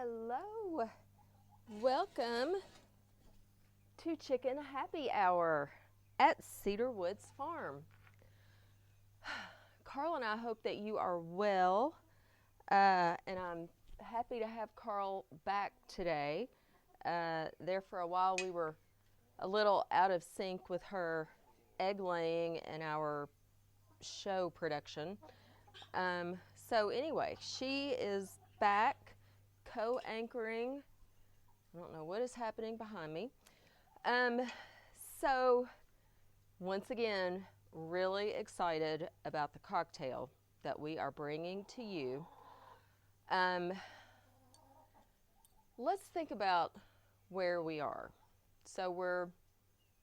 Hello. Welcome to Chicken Happy Hour at Cedar Woods Farm. Carl and I hope that you are well, and I'm happy to have Carl back today. There for a while we were a little out of sync with her egg laying and our show production. So anyway, she is back co-anchoring. I don't know what is happening behind me. So once again, really excited about the cocktail that we are bringing to you. Let's think about where we are. So we're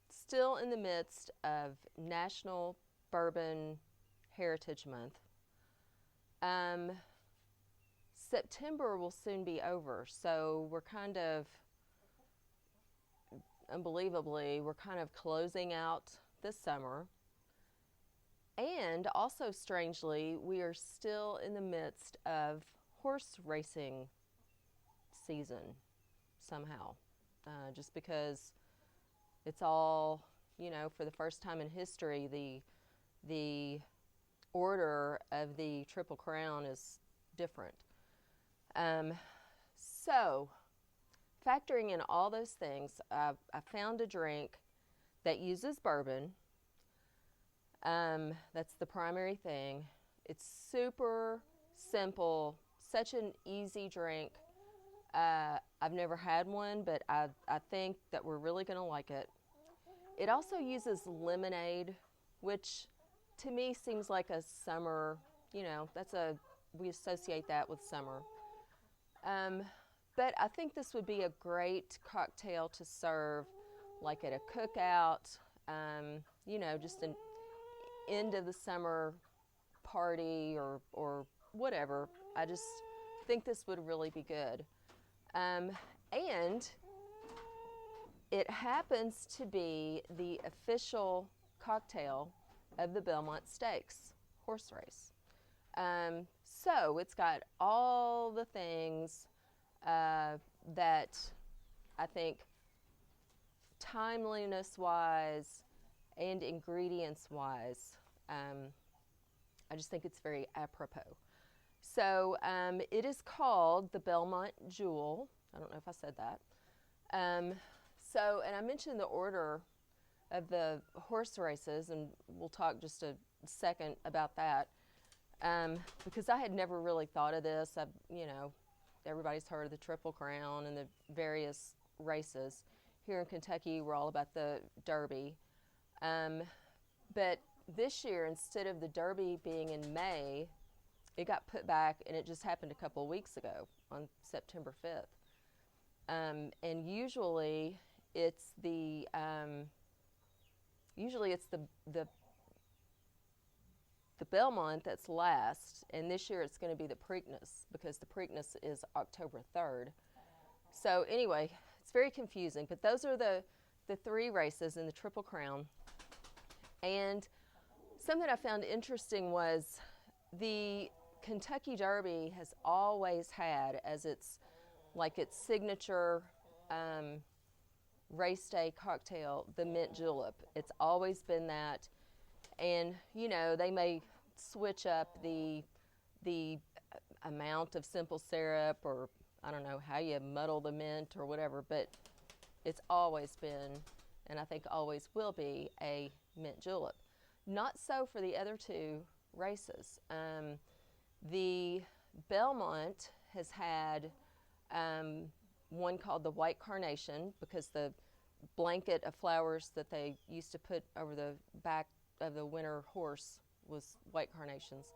still in the midst of National Bourbon Heritage Month. September will soon be over, so we're kind of, unbelievably, we're kind of closing out this summer. And also, strangely, we are still in the midst of horse racing season somehow, just because it's all, for the first time in history, the order of the Triple Crown is different. So, factoring in all those things, I found a drink that uses bourbon. That's the primary thing. It's super simple, such an easy drink. I've never had one, but I think that we're really going to like it. It also uses lemonade, which to me seems like a summer, we associate that with summer. But I think this would be a great cocktail to serve like at a cookout, just an end of the summer party or whatever. I just think this would really be good. And it happens to be the official cocktail of the Belmont Stakes horse race. So it's got all the things that I think timeliness-wise and ingredients-wise, I just think it's very apropos. So it is called the Belmont Jewel. I don't know if I said that. And I mentioned the order of the horse races, and we'll talk just a second about that, because I had never really thought of this. Everybody's heard of the Triple Crown and the various races. Here in Kentucky, we're all about the Derby. But this year, instead of the Derby being in May, it got put back, and it just happened a couple of weeks ago on September 5th. And usually it's the Belmont that's last, and this year it's going to be the Preakness, because the Preakness is October 3rd. So anyway, it's very confusing, but those are the three races in the Triple Crown. And something I found interesting was the Kentucky Derby has always had as its signature race day cocktail the mint julep. It's always been that. And, they may switch up the amount of simple syrup, or I don't know how you muddle the mint or whatever, but it's always been, and I think always will be, a mint julep. Not so for the other two races. The Belmont has had one called the White Carnation, because the blanket of flowers that they used to put over the back of the winter horse was white carnations.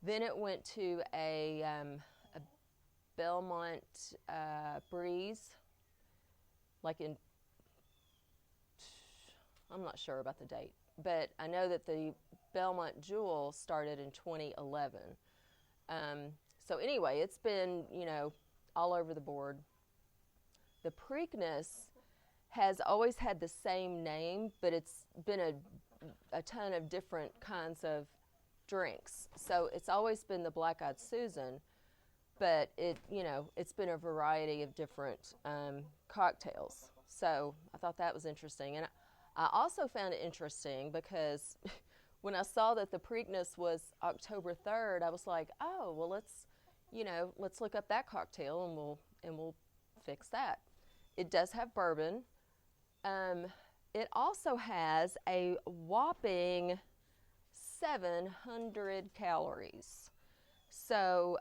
Then it went to a Belmont Breeze, I'm not sure about the date, but I know that the Belmont Jewel started in 2011. So anyway, it's been, all over the board. The Preakness has always had the same name, but it's been a ton of different kinds of drinks. So it's always been the Black-Eyed Susan, but it's been a variety of different cocktails. So I thought that was interesting. And I also found it interesting because when I saw that the Preakness was October 3rd, I was like, oh, well, let's look up that cocktail and we'll fix that. It does have bourbon. It also has a whopping 700 calories. So,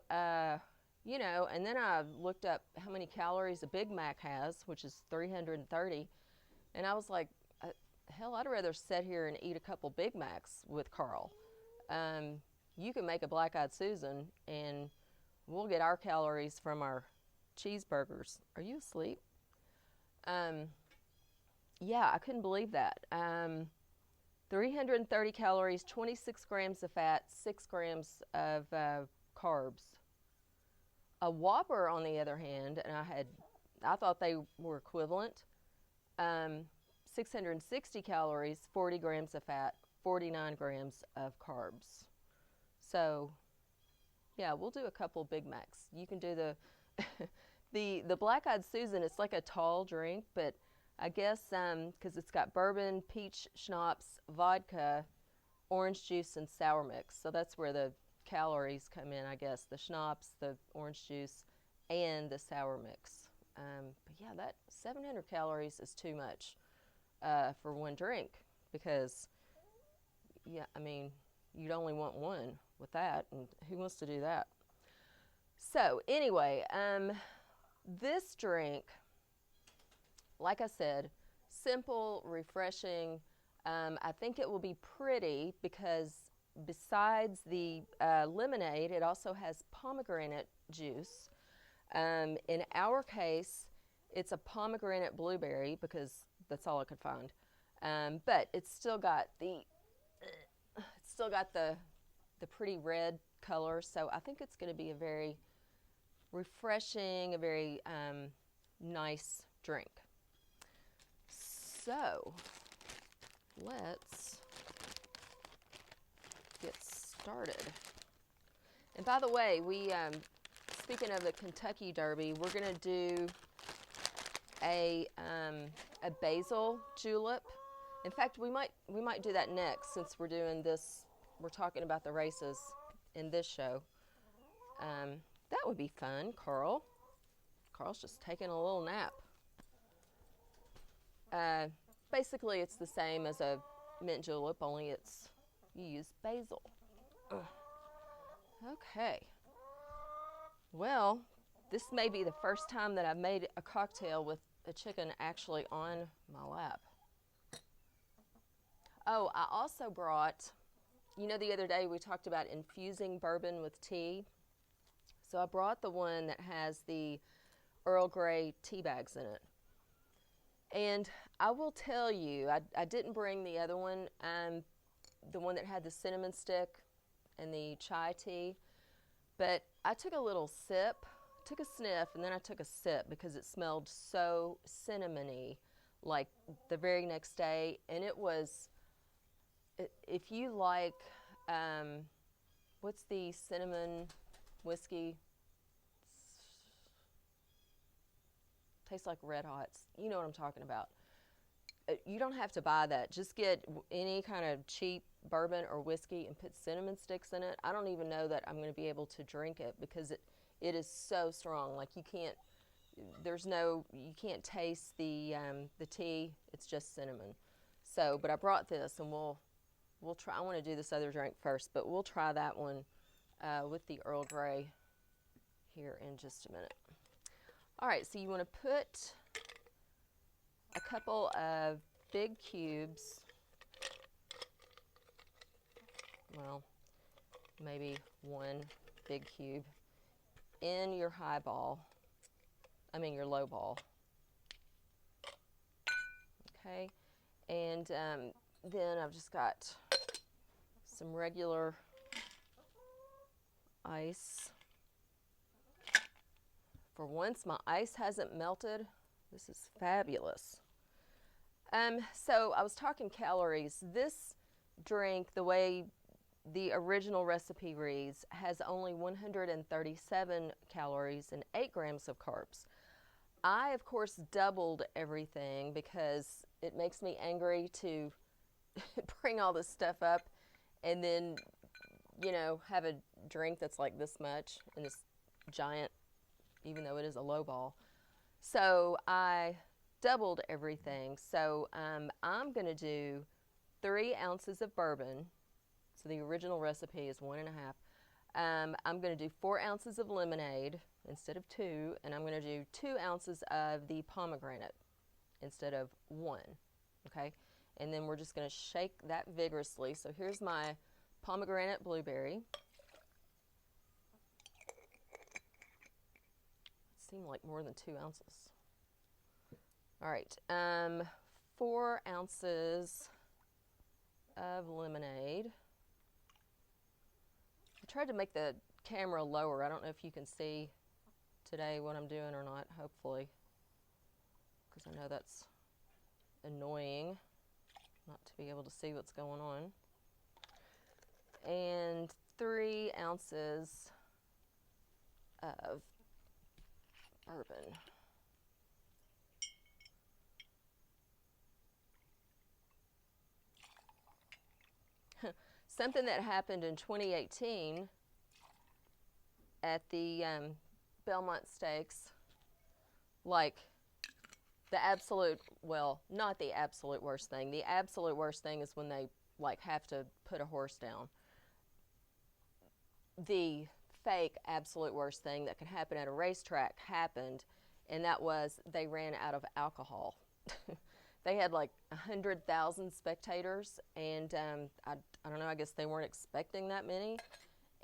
and then I looked up how many calories a Big Mac has, which is 330. And I was like, hell, I'd rather sit here and eat a couple Big Macs with Carl. You can make a Black-Eyed Susan, and we'll get our calories from our cheeseburgers. Are you asleep? Yeah, I couldn't believe that. 330 calories, 26 grams of fat, 6 grams of carbs. A Whopper, on the other hand, and I thought they were equivalent. 660 calories, 40 grams of fat, 49 grams of carbs. So, yeah, we'll do a couple Big Macs. You can do the Black-Eyed Susan. It's like a tall drink, but I guess because it's got bourbon, peach schnapps, vodka, orange juice, and sour mix. So that's where the calories come in, I guess. The schnapps, the orange juice, and the sour mix. But yeah, that 700 calories is too much for one drink because, yeah, I mean, you'd only want one with that, and who wants to do that? So anyway, this drink, like I said, simple, refreshing. I think it will be pretty because besides the lemonade, it also has pomegranate juice. In our case, it's a pomegranate blueberry because that's all I could find. But it's still got the pretty red color. So I think it's going to be a very refreshing, a very nice drink. So let's get started. And by the way, speaking of the Kentucky Derby, we're going to do a basil julep. In fact, we might do that next since we're doing this. We're talking about the races in this show. That would be fun, Carl. Carl's just taking a little nap. Basically, it's the same as a mint julep, only you use basil. Ugh. Okay. Well, this may be the first time that I've made a cocktail with a chicken actually on my lap. Oh, I also brought, the other day we talked about infusing bourbon with tea. So I brought the one that has the Earl Grey tea bags in it. And I will tell you, I didn't bring the other one, the one that had the cinnamon stick and the chai tea, but I took a little sip, took a sniff, and then I took a sip because it smelled so cinnamony, like the very next day. And it was, if you like, what's the cinnamon whiskey? Tastes like Red Hots. You know what I'm talking about. You don't have to buy that. Just get any kind of cheap bourbon or whiskey and put cinnamon sticks in it. I don't even know that I'm going to be able to drink it because it is so strong. Like you can't taste the tea. It's just cinnamon. So, but I brought this and we'll try. I want to do this other drink first, but we'll try that one with the Earl Grey here in just a minute. All right, so you want to put a couple of big cubes, well, maybe one big cube, in your your low ball. Okay, and then I've just got some regular ice. For once, my ice hasn't melted. This is fabulous. So I was talking calories. This drink, the way the original recipe reads, has only 137 calories and 8 grams of carbs. I, of course, doubled everything because it makes me angry to bring all this stuff up and then, have a drink that's like this much and this giant, even though it is a low ball. So I doubled everything. So I'm going to do 3 ounces of bourbon. So the original recipe is 1.5. I'm going to do 4 ounces of lemonade instead of 2, and I'm going to do 2 ounces of the pomegranate instead of 1. Okay, and then we're just going to shake that vigorously. So here's my pomegranate blueberry. It seemed like more than 2 ounces. All right, 4 ounces of lemonade. I tried to make the camera lower. I don't know if you can see today what I'm doing or not, hopefully, because I know that's annoying not to be able to see what's going on. And 3 ounces of bourbon. Something that happened in 2018 at the Belmont Stakes, like the absolute, well, not the absolute worst thing. The absolute worst thing is when they have to put a horse down. The fake absolute worst thing that could happen at a racetrack happened, and that was they ran out of alcohol. They had 100,000 spectators, and I don't know, I guess they weren't expecting that many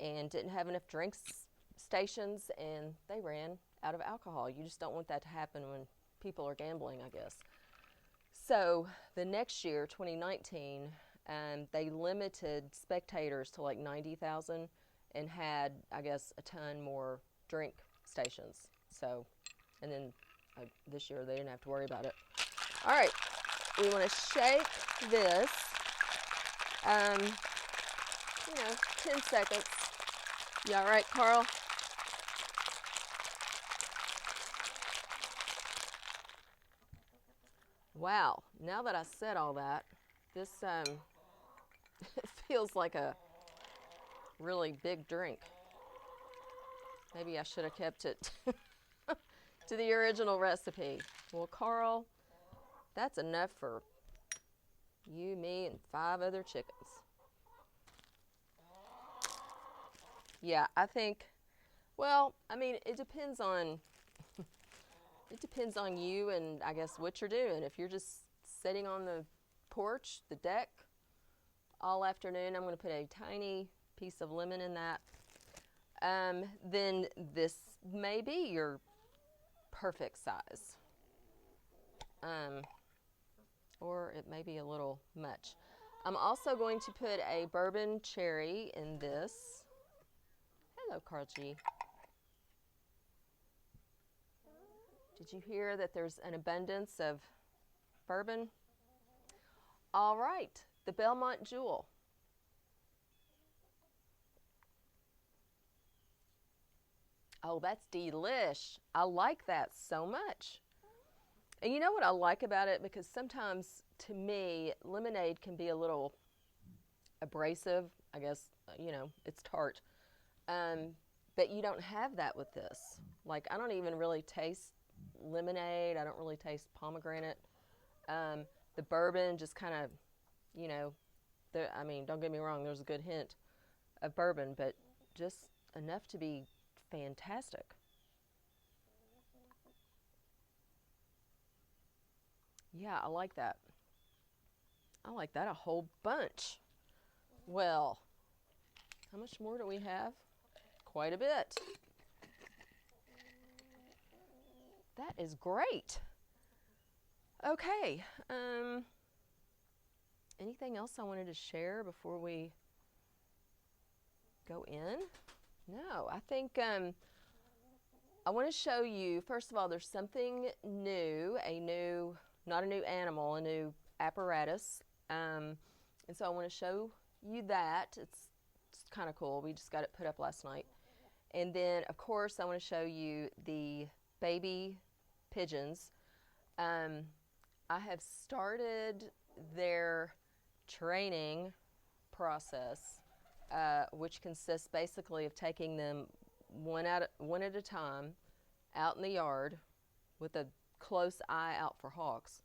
and didn't have enough drinks stations, and they ran out of alcohol. You just don't want that to happen when people are gambling, I guess. So the next year, 2019, they limited spectators to 90,000 and had, I guess, a ton more drink stations. So, and then this year they didn't have to worry about it. All right, we want to shake this, 10 seconds. You all right, Carl? Wow, now that I said all that, this it feels like a really big drink. Maybe I should have kept it to the original recipe. Well, Carl, that's enough for you, me, and 5 other chickens. Yeah, I think, well, I mean, it depends on you and I guess what you're doing. If you're just sitting on the porch, the deck, all afternoon, I'm going to put a tiny piece of lemon in that. Then this may be your perfect size. Or it may be a little much. I'm also going to put a bourbon cherry in this. Hello, Carl G. Did you hear that there's an abundance of bourbon? All right, the Belmont Jewel. Oh, that's delish. I like that so much. And you know what I like about it? Because sometimes, to me, lemonade can be a little abrasive. I guess, it's tart. But you don't have that with this. I don't even really taste lemonade. I don't really taste pomegranate. The bourbon just kind of, don't get me wrong, there's a good hint of bourbon, but just enough to be fantastic. Yeah, I like that. I like that a whole bunch. Well, how much more do we have? Quite a bit. That is great. Okay. Anything else I wanted to share before we go in? No, I think I want to show you, first of all, there's something new, not a new animal, a new apparatus. And so I want to show you that. It's It's kind of cool. We just got it put up last night. And then, of course, I want to show you the baby pigeons. I have started their training process, which consists basically of taking them one at a time out in the yard with a close eye out for hawks,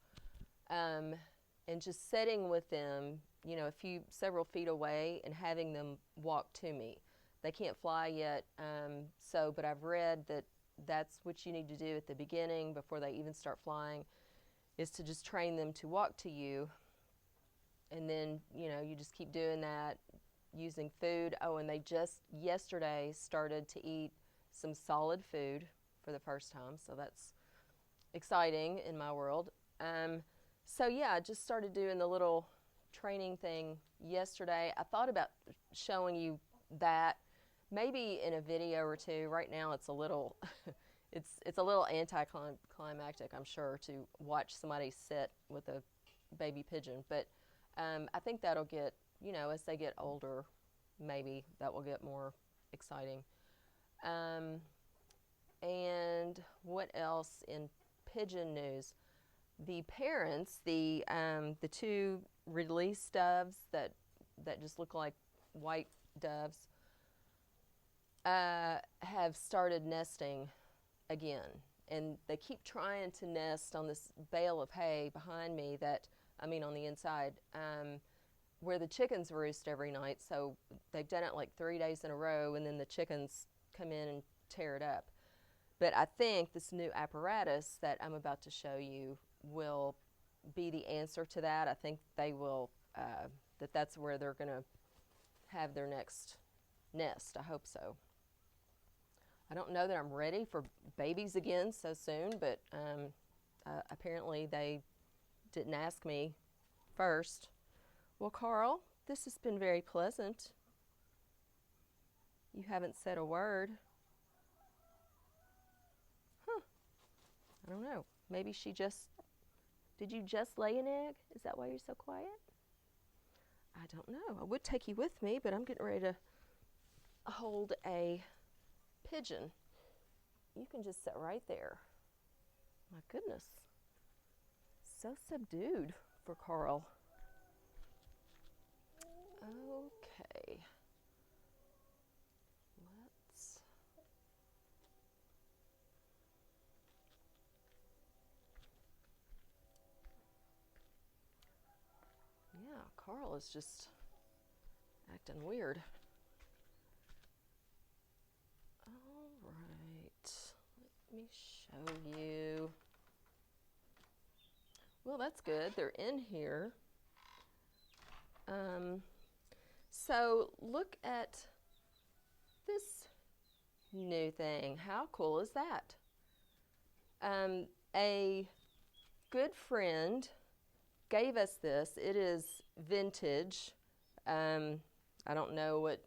and just sitting with them, you know, several feet away and having them walk to me. They can't fly yet, but I've read that that's what you need to do at the beginning before they even start flying, is to just train them to walk to you. And then, you know, you just keep doing that using food. Oh, and they just yesterday started to eat some solid food for the first time, so that's exciting in my world. So yeah, I just started doing the little training thing yesterday. I thought about showing you that maybe in a video or two. Right now it's a little it's a little anticlimactic, I'm sure, to watch somebody sit with a baby pigeon, but I think that'll get, you know, as they get older, maybe that will get more exciting. And what else in pigeon news? The parents, the two release doves that just look like white doves, have started nesting again, and they keep trying to nest on this bale of hay behind me on the inside, where the chickens roost every night. So they've done it like 3 days in a row, and then the chickens come in and tear it up. But I think this new apparatus that I'm about to show you will be the answer to that. I think they will, that's where they're going to have their next nest. I hope so. I don't know that I'm ready for babies again so soon, but apparently they didn't ask me first. Well, Carl, this has been very pleasant. You haven't said a word. Huh. I don't know. Maybe did you just lay an egg? Is that why you're so quiet? I don't know. I would take you with me, but I'm getting ready to hold a pigeon. You can just sit right there. My goodness. So subdued for Carl. Okay. Yeah, Carl is just acting weird. All right. Let me show you. Well, that's good. They're in here. So look at this new thing. How cool is that? A good friend gave us this. It is vintage. I don't know what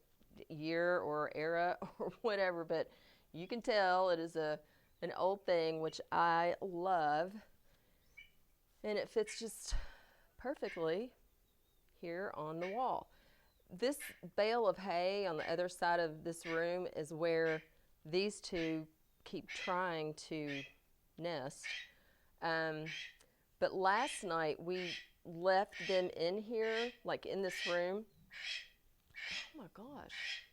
year or era or whatever, but you can tell it is an old thing, which I love. And it fits just perfectly here on the wall. This bale of hay on the other side of this room is where these two keep trying to nest. But last night we left them in here, like in this room. Oh my gosh.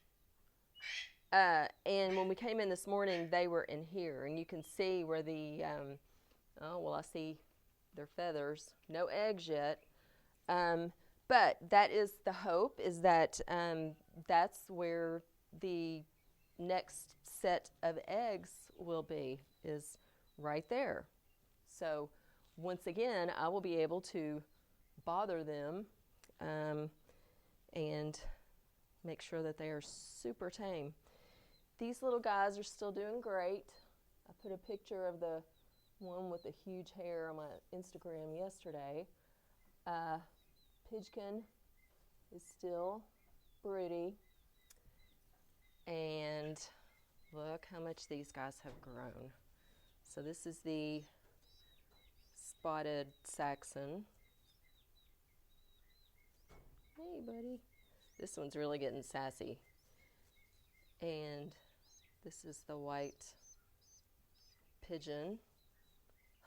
And when we came in this morning, they were in here. And you can see where I see their feathers. No eggs yet. But that is the hope, is that that's where the next set of eggs will be, is right there. So once again, I will be able to bother them and make sure that they are super tame. These little guys are still doing great. I put a picture of the one with the huge hair on my Instagram yesterday. Pigeon is still broody. And look how much these guys have grown. So this is the spotted Saxon. Hey, buddy. This one's really getting sassy. And this is the white pigeon,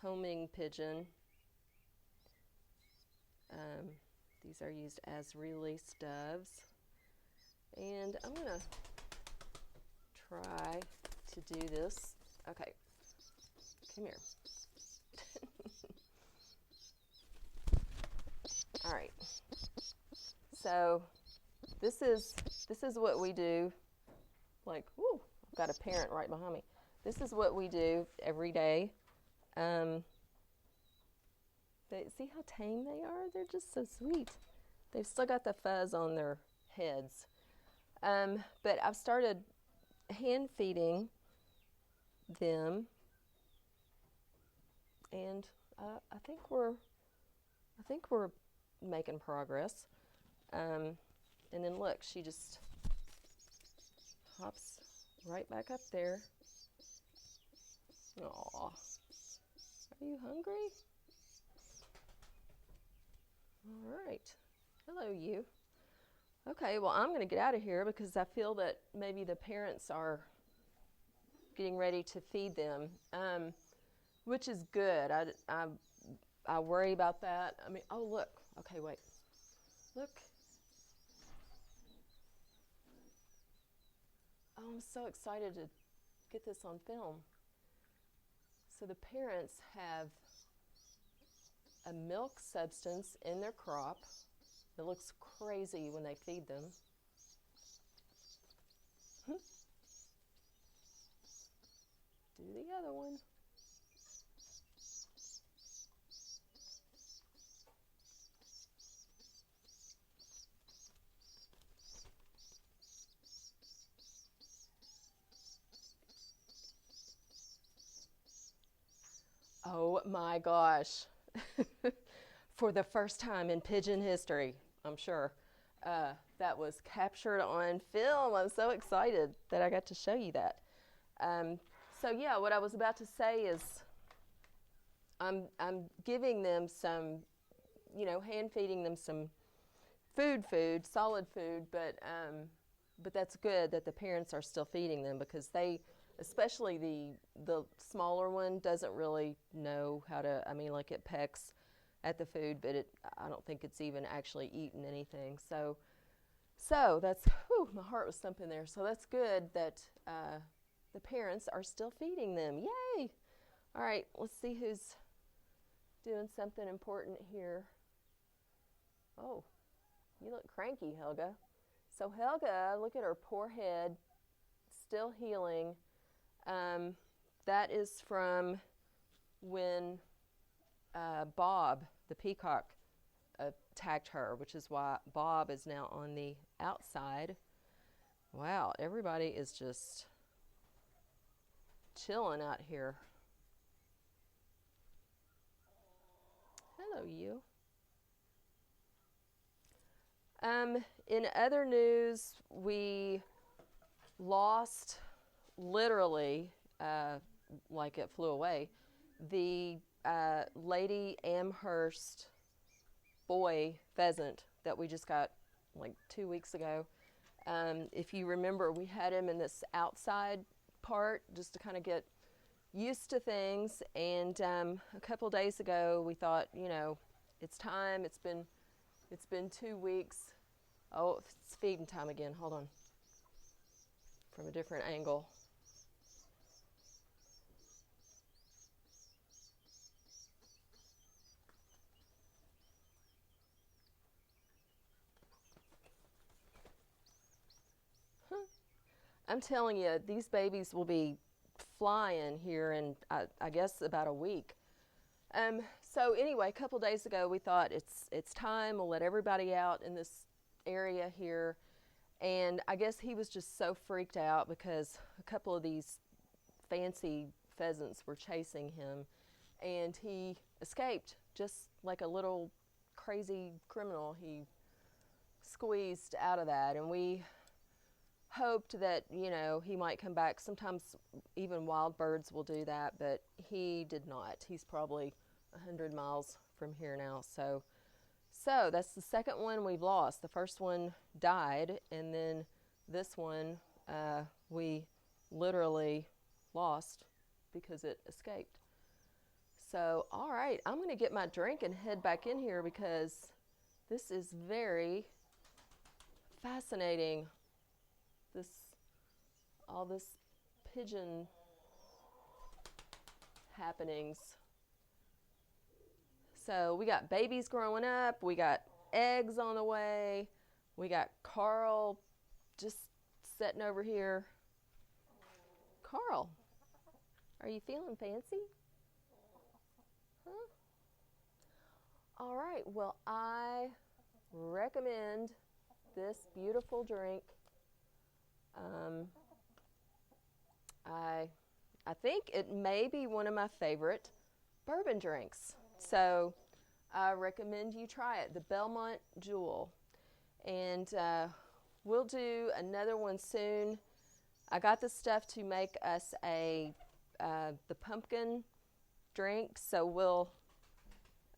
homing pigeon. These are used as release doves. And I'm going to try to do this. Okay, come here. All right. So this is what we do. Like, whoo, I've got a parent right behind me. This is what we do every day. See how tame they are? They're just so sweet. They've still got the fuzz on their heads. But I've started hand feeding them, and I think we're making progress. And then look, she just hops right back up there. Aw, are you hungry? All right. Hello, you. Okay, well, I'm going to get out of here because I feel that maybe the parents are getting ready to feed them, which is good. I worry about that. I mean, oh, look. Okay, wait. Look. Oh, I'm so excited to get this on film. So the parents have a milk substance in their crop. It looks crazy when they feed them. Do the other one. Oh my gosh. For the first time in pigeon history, I'm sure, that was captured on film. I'm so excited that I got to show you that. So yeah, what I was about to say is I'm giving them some, hand feeding them some solid food, but that's good that the parents are still feeding them because they, especially the smaller one, doesn't really know how to, like it pecks at the food, but I don't think it's even actually eaten anything. So that's, my heart was thumping there. So that's good that the parents are still feeding them. Yay! All right, let's see who's doing something important here. Oh, you look cranky, Helga. So Helga, look at her poor head, still healing. That is from when Bob, the peacock, attacked her, which is why Bob is now on the outside. Wow, everybody is just chilling out here. Hello, you. In other news, we lost, literally, like it flew away, the Lady Amherst boy pheasant that we just got like 2 weeks ago. If you remember, we had him in this outside part just to kind of get used to things, and a couple days ago we thought, it's time. It's been 2 weeks. Oh, it's feeding time again. Hold on. From a different angle. I'm telling you, these babies will be flying here in, I guess, about a week. So anyway, a couple days ago, we thought it's time. We'll let everybody out in this area here. And I guess he was just so freaked out because a couple of these fancy pheasants were chasing him. And he escaped just like a little crazy criminal. He squeezed out of that. And we hoped that, he might come back. Sometimes even wild birds will do that, but he did not. He's probably 100 miles from here now. So that's the second one we've lost. The first one died, and then this one we literally lost because it escaped. So, all right, I'm going to get my drink and head back in here because this is very fascinating. All this pigeon happenings. So we got babies growing up, we got eggs on the way, we got Carl just sitting over here. Carl, are you feeling fancy? Huh? All right, well, I recommend this beautiful drink. I think it may be one of my favorite bourbon drinks. So I recommend you try it, the Belmont Jewel. And we'll do another one soon. I got the stuff to make us the pumpkin drink. So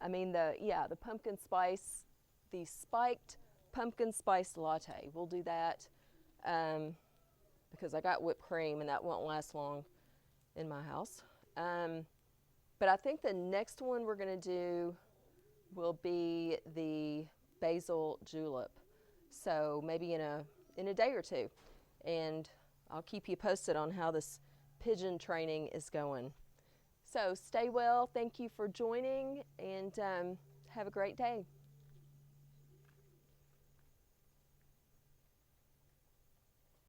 the pumpkin spice, the spiked pumpkin spice latte. We'll do that because I got whipped cream and that won't last long in my house. But I think the next one we're going to do will be the basil julep. So maybe in a day or two. And I'll keep you posted on how this pigeon training is going. So stay well. Thank you for joining, and have a great day.